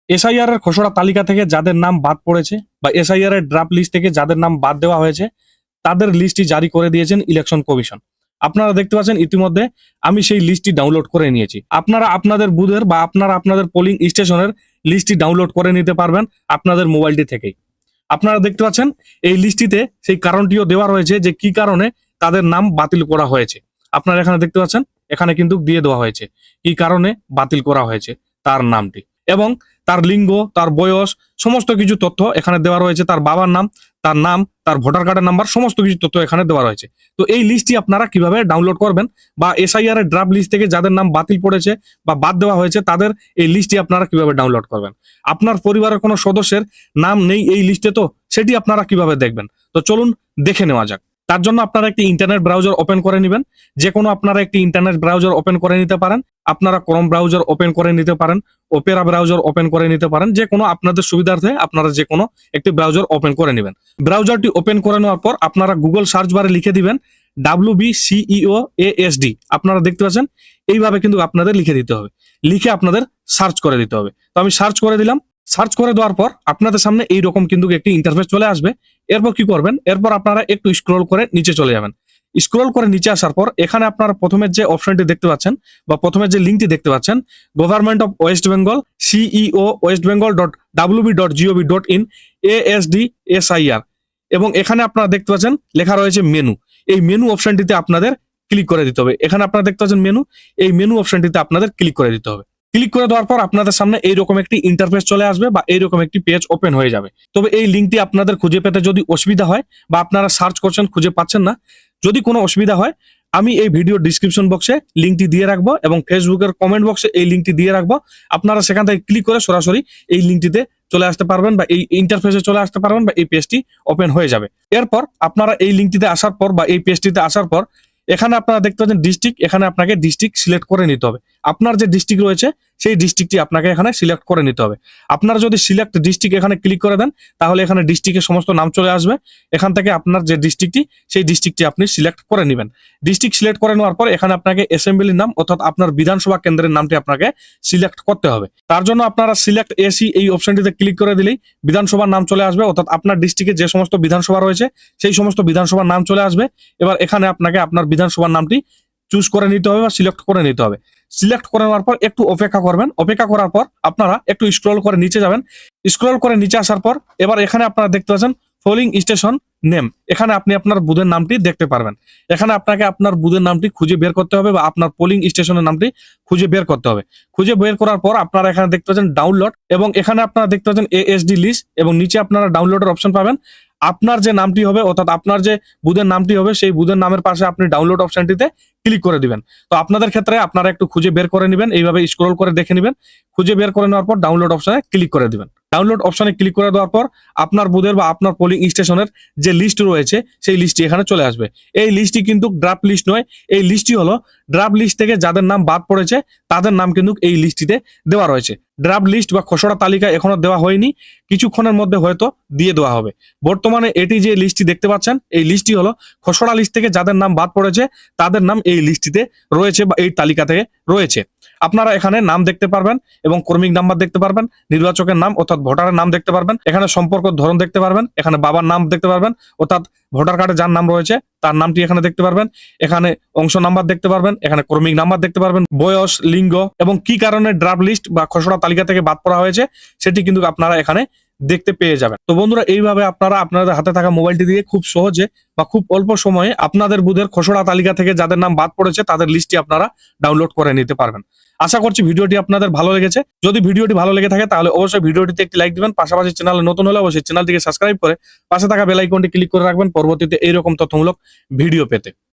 SIR এর খসড়া তালিকা থেকে যাদের নাম বাদ পড়েছে বা এসআইআর এর ড্রাফট লিস্ট থেকে যাদের নাম বাদ দেওয়া হয়েছে তাদের লিস্টটি জারি করে দিয়েছেন ইলেকশন কমিশন। আপনারা দেখতে পাচ্ছেন ইতিমধ্যে আমি সেই লিস্টটি ডাউনলোড করে নিয়েছি। আপনারা আপনাদের বুথের বা আপনারা আপনাদের পোলিং স্টেশনের লিস্টটি ডাউনলোড করে নিতে পারবেন আপনাদের মোবাইলটি থেকেই। আপনারা দেখতে পাচ্ছেন এই লিস্টটিতে সেই কারণটিও দেওয়া রয়েছে যে কি কারণে তাদের নাম বাতিল করা হয়েছে। আপনারা এখানে দেখতে পাচ্ছেন এখানে কিন্তু দিয়ে দেওয়া হয়েছে কি কারণে বাতিল করা হয়েছে তার নামটি এবং তার লিঙ্গ, তার বয়স, সমস্ত কিছু তথ্য এখানে দেওয়া রয়েছে। তার বাবার নাম, তার ভোটার কার্ডের নাম্বার, সমস্ত কিছু তথ্য এখানে দেওয়া রয়েছে। তো এই লিস্টটি আপনারা কিভাবে ডাউনলোড করবেন বা এসআইআর এর ড্রাফট লিস্ট থেকে যাদের নাম বাতিল পড়েছে বা বাদ দেওয়া হয়েছে তাদের এই লিস্টটি আপনারা কিভাবে ডাউনলোড করবেন। আপনার পরিবারের কোনো সদস্যের নাম নেই এই লিস্টে, তো সেটি আপনারা কিভাবে দেখবেন। তো চলুন দেখে নেওয়া যাক। তার জন্য আপনারা একটি ইন্টারনেট ব্রাউজার ওপেন করে নেবেন। যে কোনো আপনারা একটি ইন্টারনেট ব্রাউজার ওপেন করে নিতে পারেন। আপনারা ক্রোম ব্রাউজার ওপেন করে নিতে পারেন, ওপেরা ব্রাউজার ওপেন করে নিতে পারেন। যে কোনো আপনাদের সুবিধার্থে আপনারা যে কোনো একটি ব্রাউজার ওপেন করে নেবেন। ব্রাউজারটি ওপেন করে নেওয়ার পর আপনারা গুগল সার্চ বারে লিখে দিবেন WBCEOASD। আপনারা দেখতে পাচ্ছেন এইভাবে কিন্তু আপনাদের লিখে দিতে হবে, লিখে আপনাদের সার্চ করে দিতে হবে। তো আমি সার্চ করে দিলাম। সার্চ করে দেওয়ার পর আপনাদের সামনে এইরকম কিন্তু একটি ইন্টারফেস চলে আসবে। এরপর কি করবেন, এরপর আপনারা একটু স্ক্রল করে নিচে চলে যাবেন। স্ক্রল করে নিচে আসার পর এখানে আপনারা প্রথমে যে অপশনটি দেখতে পাচ্ছেন বা প্রথমে যে লিঙ্কটি দেখতে পাচ্ছেন, government of West Bengal CEO westbengal.wb.gov.in ASD/SIR এবং এখানে আপনারা দেখতে পাচ্ছেন লেখা রয়েছে মেনু। এই মেনু অপশনটিতে আপনাদের ক্লিক করে দিতে হবে। এখানে আপনারা দেখতে পাচ্ছেন মেনু, এই মেনু অপশনটিতে আপনাদের ক্লিক করে দিতে হবে। ক্লিক করে দেওয়ার পর আপনাদের সামনে এইরকম একটি ইন্টারফেস চলে আসবে বা এইরকম একটি পেজ ওপেন হয়ে যাবে। তবে এই লিঙ্কটি আপনাদের খুঁজে পেতে যদি অসুবিধা হয় বা আপনারা সার্চ করছেন খুঁজে পাচ্ছেন না, যদি কোনো অসুবিধা হয় আমি এই ভিডিও ডিসক্রিপশন বক্সে লিঙ্কটি দিয়ে রাখবো এবং ফেসবুকের কমেন্ট বক্সে এই লিঙ্কটি দিয়ে রাখবো। আপনারা সেখান থেকে ক্লিক করে সরাসরি এই লিঙ্কটিতে চলে আসতে পারবেন বা এই ইন্টারফেসে চলে আসতে পারবেন বা এই পেজটি ওপেন হয়ে যাবে। এরপর আপনারা এই লিঙ্কটিতে আসার পর বা এই পেজটিতে আসার পর এখানে আপনারা দেখতে পাচ্ছেন ডিস্ট্রিক্ট। এখানে আপনাকে ডিস্ট্রিক্ট সিলেক্ট করে নিতে হবে। আপনার যে ডিস্ট্রিক্ট রয়েছে সেই ডিস্ট্রিক্টটি আপনাকে এখানে সিলেক্ট করে নিতে হবে। আপনারা যদি সিলেক্ট ডিস্ট্রিক্ট এখানে ক্লিক করে দেন তাহলে এখানে ডিস্ট্রিক্টের সমস্ত নাম চলে আসবে। এখান থেকে আপনার যে ডিস্ট্রিক্টটি সেই ডিস্ট্রিক্টটি আপনি সিলেক্ট করে নেবেন। ডিস্ট্রিক্ট সিলেক্ট করে নেওয়ার পর এখানে আপনাকে অ্যাসেম্বলির নাম অর্থাৎ আপনার বিধানসভা কেন্দ্রের নামটি আপনাকে সিলেক্ট করতে হবে। তার জন্য আপনারা সিলেক্ট এসি এই অপশনটিতে ক্লিক করে দিলেই বিধানসভার নাম চলে আসবে, অর্থাৎ আপনার ডিস্ট্রিক্টে যে সমস্ত বিধানসভা রয়েছে সেই সমস্ত বিধানসভার নাম চলে আসবে। এবার এখানে আপনাকে আপনার বিধানসভার নামটি চুজ করে নিতে হবে বা সিলেক্ট করে নিতে হবে। সিলেক্ট করে নেওয়ার পর একটু অপেক্ষা করবেন। অপেক্ষা করার পর আপনারা একটু স্ক্রল করে নিচে যাবেন। স্ক্রল করে নিচে আসার পর এবার এখানে আপনারা দেখতে পাচ্ছেন পোলিং স্টেশন নেম। এখানে আপনি আপনার বুথের নামটি দেখতে পারবেন। এখানে আপনাকে আপনার বুথের নামটি খুঁজে বের করতে হবে বা আপনার পোলিং স্টেশনের নামটি খুঁজে বের করতে হবে। খুঁজে বের করার পর আপনারা এখানে দেখতে পাচ্ছেন ডাউনলোড এবং এখানে আপনারা দেখতে পাচ্ছেন ASD লিস্ট এবং নিচে আপনারা ডাউনলোডের অপশন পাবেন। আপনার যে নামটি হবে অর্থাৎ আপনার যে বুথের নামটি হবে সেই বুথের নামের পাশে আপনি ডাউনলোড অপশনটিতে ক্লিক করে দিবেন। তো আপনাদের ক্ষেত্রে আপনারা একটু খুঁজে বের করে নেবেন, এইভাবে স্ক্রল করে দেখে নেবেন। খুঁজে বের করে নেওয়ার পর ডাউনলোড অপশনে ক্লিক করে দিবেন। ডাউনলোড অপশনে ক্লিক করে দেওয়ার পর আপনার বুথের বা আপনার পোলিং স্টেশনের যে লিস্ট রয়েছে সেই লিস্টটি এখানে চলে আসবে। এই লিস্টটি কিন্তু ড্রাফট লিস্ট নয়, এই লিস্টটি হলো ড্রাফট লিস্ট থেকে যাদের নাম বাদ পড়েছে তাদের নাম কিন্তু এই লিস্টটিতে দেওয়া রয়েছে। ড্রাফট লিস্ট বা খসড়া তালিকা এখনো দেওয়া হয়নি, কিছুক্ষণের মধ্যে হয়তো দিয়ে দেওয়া হবে। বর্তমানে এটি যে লিস্টটি দেখতে পাচ্ছেন এই লিস্টটি হলো খসড়া লিস্ট থেকে যাদের নাম বাদ পড়েছে তাদের নাম এই লিস্টটিতে রয়েছে বা এই তালিকা থেকে রয়েছে। আপনারা এখানে নাম দেখতে পারবেন এবং কর্মী নাম্বার দেখতে পারবেন, নির্বাচকের নাম অর্থাৎ ভোটারের নাম দেখতে পারবেন, এখানে সম্পর্ক ধরন দেখতে পারবেন, এখানে বাবার নাম দেখতে পারবেন অর্থাৎ ভোটার কার্ডে যার নাম রয়েছে তার নামটি এখানে দেখতে পারবেন, এখানে অংশ নাম্বার দেখতে পারবেন, এখানে কর্মী নাম্বার দেখতে পারবেন, বয়স, লিঙ্গ এবং কি কারণে ড্রাফট লিস্ট বা খসড়া তালিকা থেকে বাদ পড়া হয়েছে সেটি কিন্তু আপনারা এখানে দেখতে পেয়ে যাবেন। তো বন্ধুরা এইভাবে আপনারা আপনাদের হাতে থাকা মোবাইলটি দিয়ে খুব সহজে বা খুব অল্প সময়ে আপনাদের বুথের খসড়া তালিকা থেকে যাদের নাম বাদ পড়েছে তাদের লিস্টটি আপনারা ডাউনলোড করে নিতে পারবেন। আশা করছি ভিডিওটি আপনাদের ভালো লেগেছে। যদি ভিডিওটি ভালো লেগে থাকে তাহলে অবশ্যই ভিডিওটিতে একটি লাইক দিবেন। পাশাপাশি চ্যানেলে নতুন হলে অবশ্যই চ্যানেলটিকে সাবস্ক্রাইব করে পাশে থাকা বেল আইকনটি ক্লিক করে রাখবেন পরবর্তীতে এইরকম তথ্যমূলক ভিডিও পেতে।